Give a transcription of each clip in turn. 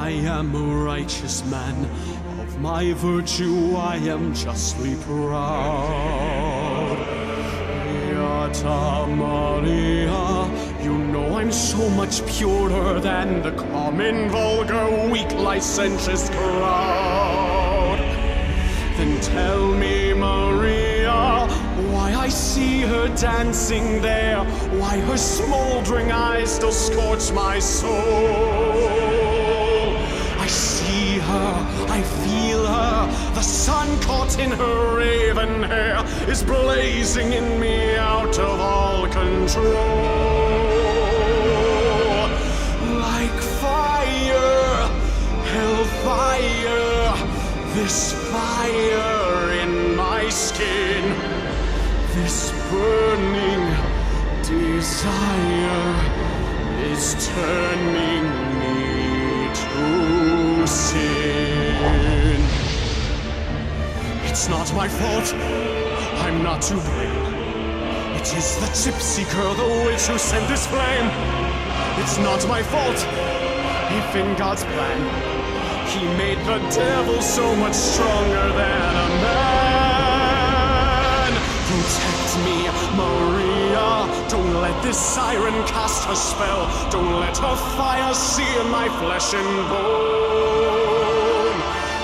I am a righteous man, of my virtue I am justly proud. Beata Maria, you know I'm so much purer than the common, vulgar, weak, licentious crowd. Then tell me, Maria, why I see her dancing there, why her smoldering eyes still scorch my soul. I see her, I feel her, the sun caught in her raven hair is blazing in me out of all control. Like fire, hellfire, this fire in my skin, this burning desire is turning me to sin. It's not my fault, I'm not to blame. It is the gypsy girl, the witch who sent this flame. It's not my fault, if in God's plan He made the devil so much stronger than a man. Protect me, Maria, don't let this siren cast her spell. Don't let her fire sear my flesh and bone.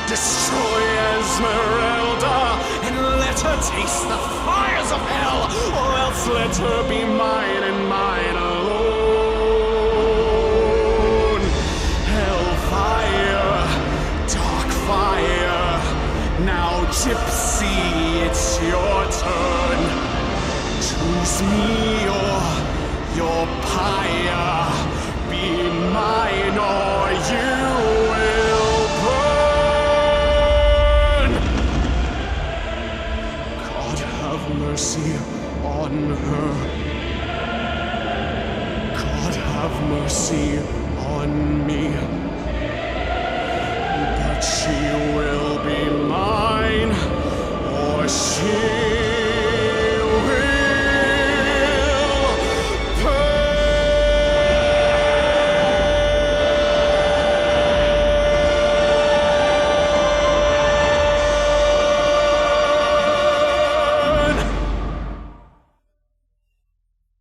Destroy Esmeralda, and let her taste the fires of hell, or else let her be mine and mine alone. Hellfire, dark fire, now gypsy, it's your turn. Choose me or your pyre.